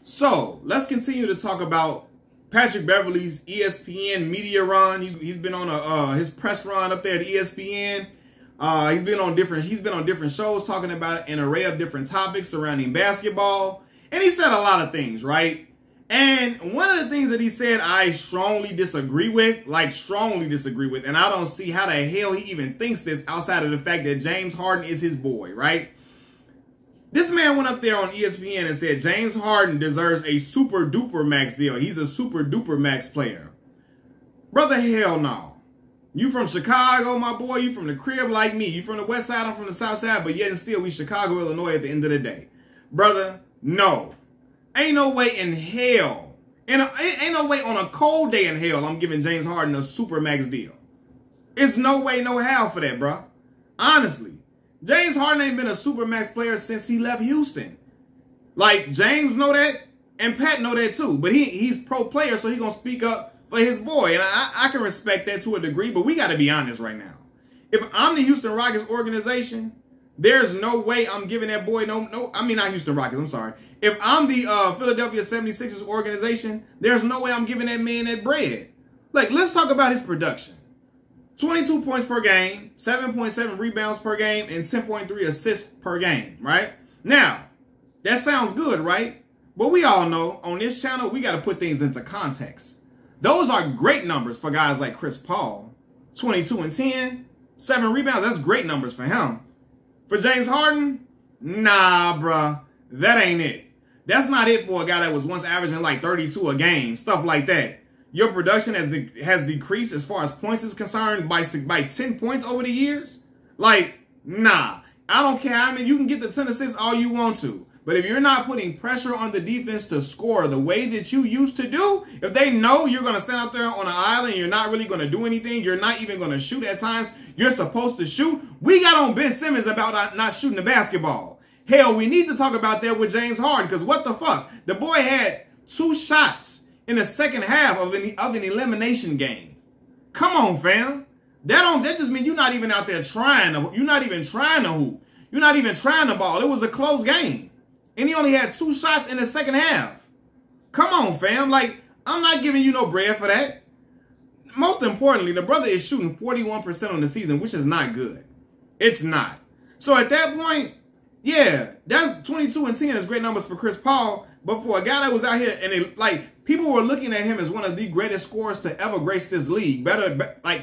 So let's continue to talk about Patrick Beverley's ESPN media run. He's been on his press run up there at ESPN. He's been on different shows talking about an array of different topics surrounding basketball. And he said a lot of things, right? And one of the things that he said I strongly disagree with, and I don't see how the hell he even thinks this outside of the fact that James Harden is his boy, right? This man went up there on ESPN and said James Harden deserves a super duper max deal. He's a super duper max player. Brother, hell no. You from Chicago, my boy. You from the crib like me. You from the west side, I'm from the south side, but yet and still we Chicago, Illinois at the end of the day. Brother, no. Ain't no way in hell. Ain't no way on a cold day in hell I'm giving James Harden a super max deal. It's no way, no how for that, bro. Honestly. James Harden ain't been a super max player since he left Houston. Like, James know that, and Pat know that too. But he's pro player, so he gonna speak up for his boy. And I can respect that to a degree, but we gotta be honest right now. If I'm the Houston Rockets organization, there's no way I'm giving that boy I mean, not Houston Rockets, I'm sorry. If I'm the Philadelphia 76ers organization, there's no way I'm giving that man that bread. Like, let's talk about his production. 22 points per game, 7.7 rebounds per game, and 10.3 assists per game, right? Now, that sounds good, right? But we all know on this channel, we got to put things into context. Those are great numbers for guys like Chris Paul. 22 and 10, 7 rebounds, that's great numbers for him. For James Harden, nah, bruh, that ain't it. That's not it for a guy that was once averaging like 32 a game, stuff like that. Your production has decreased as far as points is concerned by 10 points over the years? Like, nah. I don't care. I mean, you can get the 10 assists all you want to. But if you're not putting pressure on the defense to score the way that you used to do, if they know you're going to stand out there on an island, you're not really going to do anything, you're not even going to shoot at times, you're supposed to shoot. We got on Ben Simmons about not shooting the basketball. Hell, we need to talk about that with James Harden, because what the fuck? The boy had 2 shots in the second half of an elimination game. Come on, fam. That just means you're not even out there trying. You're not even trying to hoop. You're not even trying to ball. It was a close game. And he only had 2 shots in the second half. Come on, fam. Like, I'm not giving you no bread for that. Most importantly, the brother is shooting 41% on the season, which is not good. It's not. So at that point, yeah, that 22 and 10 is great numbers for Chris Paul. But for a guy that was out here and people were looking at him as one of the greatest scorers to ever grace this league.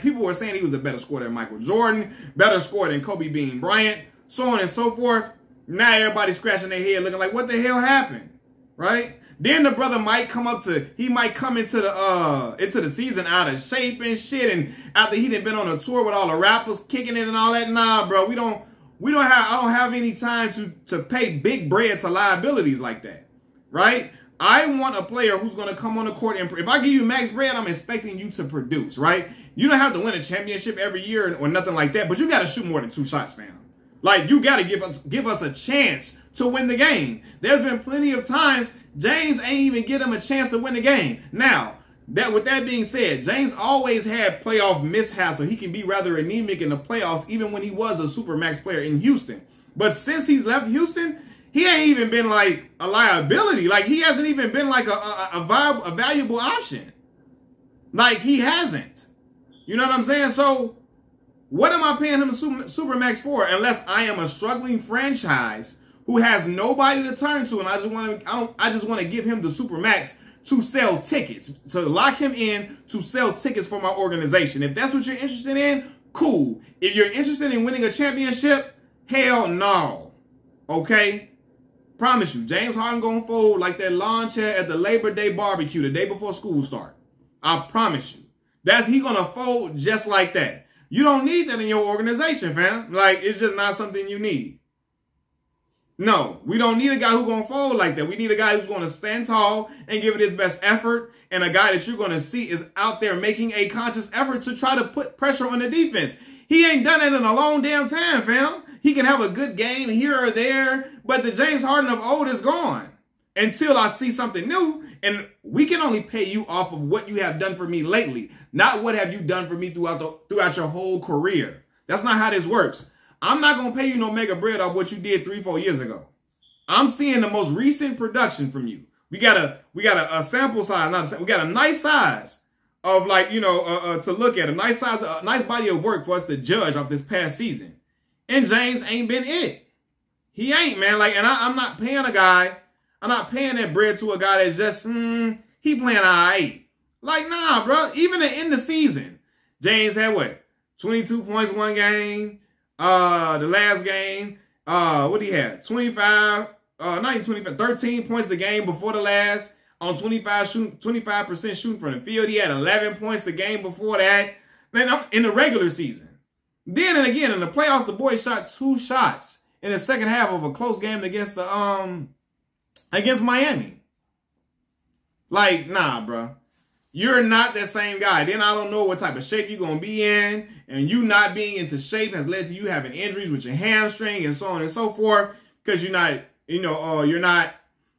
People were saying he was a better scorer than Michael Jordan, better scorer than Kobe Bean Bryant, so on and so forth. Now everybody's scratching their head looking like, what the hell happened? Right? Then the brother might come into the season out of shape and shit. And after he done been on a tour with all the rappers kicking it and all that, nah, bro, I don't have any time to pay big bread to liabilities like that. Right? I want a player who's going to come on the court and if I give you max bread, I'm expecting you to produce, right? You don't have to win a championship every year or nothing like that, but you got to shoot more than 2 shots, fam. Like, you got to give us a chance to win the game. There's been plenty of times James ain't even give him a chance to win the game. Now, with that being said, James always had playoff mishaps, so he can be rather anemic in the playoffs, even when he was a super max player in Houston. But since he's left Houston, he ain't even been like a liability. Like, he hasn't even been like a valuable option. Like, he hasn't. You know what I'm saying? So, what am I paying him a super max for? Unless I am a struggling franchise who has nobody to turn to, and I just want to give him the super max to sell tickets, to lock him in to sell tickets for my organization. If that's what you're interested in, cool. If you're interested in winning a championship, hell no. Okay? Promise you, James Harden gonna fold like that lawn chair at the Labor Day barbecue the day before school start. I promise you. He gonna fold just like that. You don't need that in your organization, fam. Like, it's just not something you need. No, we don't need a guy who's gonna fold like that. We need a guy who's gonna stand tall and give it his best effort, and a guy that you're gonna see is out there making a conscious effort to try to put pressure on the defense. He ain't done it in a long damn time, fam. He can have a good game here or there, but the James Harden of old is gone until I see something new. And we can only pay you off of what you have done for me lately, not what have you done for me throughout your whole career. That's not how this works. I'm not going to pay you no mega bread off what you did 3-4 years ago. I'm seeing the most recent production from you. We got a sample size, we got a nice size of like, you know, to look at, a nice size, a nice body of work for us to judge off this past season. And James ain't been it. He ain't, man. Like, and I'm not paying a guy, I'm not paying that bread to a guy that's just, he playing all right. Like, nah, bro. Even in the season, James had what? 22 points one game. The last game, what did he have? 25, not even 25, 13 points the game before the last on 25% shooting from the field. He had 11 points the game before that. Then in the regular season. Then and again in the playoffs, the boy shot 2 shots in the second half of a close game against the against Miami. Like, nah, bro. You're not that same guy. Then I don't know what type of shape you're going to be in. And you not being into shape has led to you having injuries with your hamstring and so on and so forth. Because you're not, you know, you're not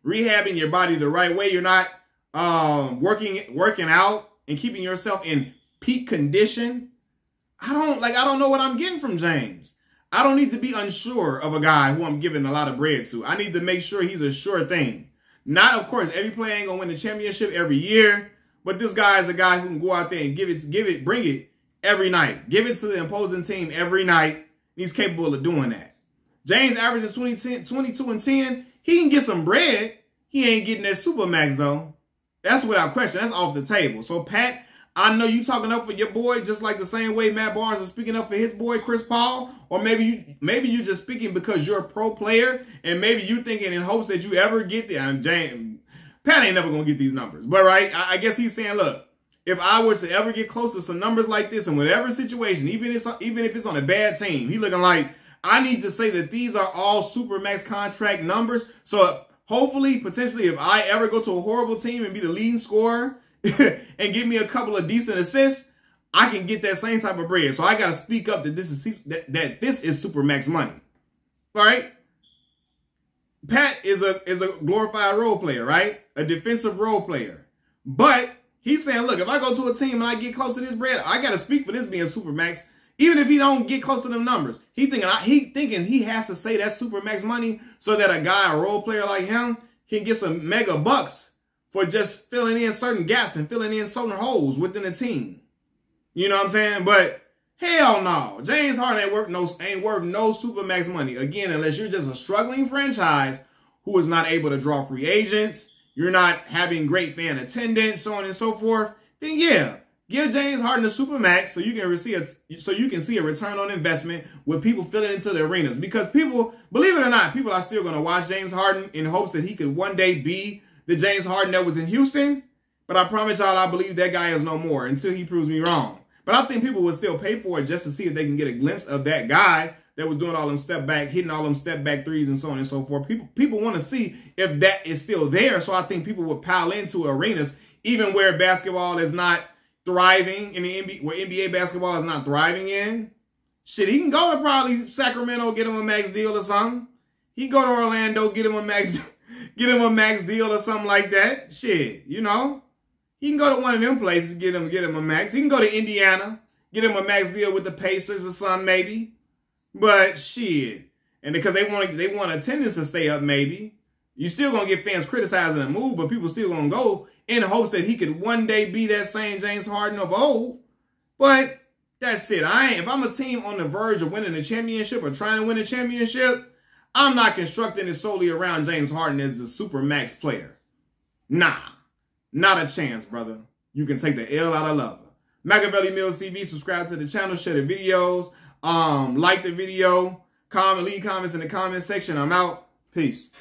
rehabbing your body the right way. You're not working out and keeping yourself in peak condition. I don't know what I'm getting from James. I don't need to be unsure of a guy who I'm giving a lot of bread to. I need to make sure he's a sure thing. Not, of course, every player ain't going to win the championship every year. But this guy is a guy who can go out there and bring it every night. Give it to the opposing team every night. He's capable of doing that. James averages 22 and 10. He can get some bread. He ain't getting that Supermax, though. That's without question. That's off the table. So, Pat, I know you talking up for your boy just like the same way Matt Barnes is speaking up for his boy, Chris Paul. Or maybe you just speaking because you're a pro player. And maybe you thinking in hopes that you ever get there. And James, Pat ain't never going to get these numbers. But, right, I guess he's saying, look, if I were to ever get close to some numbers like this in whatever situation, even if it's on a bad team, he looking like, I need to say that these are all Supermax contract numbers. So, hopefully, potentially, if I ever go to a horrible team and be the leading scorer and give me a couple of decent assists, I can get that same type of bread. So, I got to speak up that this is Supermax money. All right? Pat is a glorified role player, right? A defensive role player. But he's saying, look, if I go to a team and I get close to this bread, I got to speak for this being Supermax. Even if he don't get close to them numbers, he thinking he has to say that's Supermax money so that a guy, a role player like him, can get some mega bucks for just filling in certain gaps and filling in certain holes within the team. You know what I'm saying? But hell no. James Harden ain't worth no Supermax money. Again, unless you're just a struggling franchise who is not able to draw free agents, you're not having great fan attendance, so on and so forth, then yeah, give James Harden a Supermax so you can see a return on investment with people filling into the arenas. Because people, believe it or not, people are still going to watch James Harden in hopes that he could one day be the James Harden that was in Houston. But I promise y'all, I believe that guy is no more until he proves me wrong. But I think people will still pay for it just to see if they can get a glimpse of that guy that was doing all them step back, hitting all them step back threes and so on and so forth. People want to see if that is still there. So I think people will pile into arenas, even where basketball is not thriving in the NBA, where NBA basketball is not thriving in. Shit, he can go to probably Sacramento, get him a max deal or something. He can go to Orlando, get him a max deal or something like that. Shit, you know. He can go to one of them places, get him a max. He can go to Indiana, get him a max deal with the Pacers or something maybe. But shit, and because they want attendance to stay up maybe. You still gonna get fans criticizing the move, but people still gonna go in hopes that he could one day be that same James Harden of old. But that's it. If I'm a team on the verge of winning a championship or trying to win a championship, I'm not constructing it solely around James Harden as a Supermax player. Nah. Not a chance, brother. You can take the L out of love. Machiavelli Mills TV. Subscribe to the channel. Share the videos. Like the video. Leave comments in the comment section. I'm out. Peace.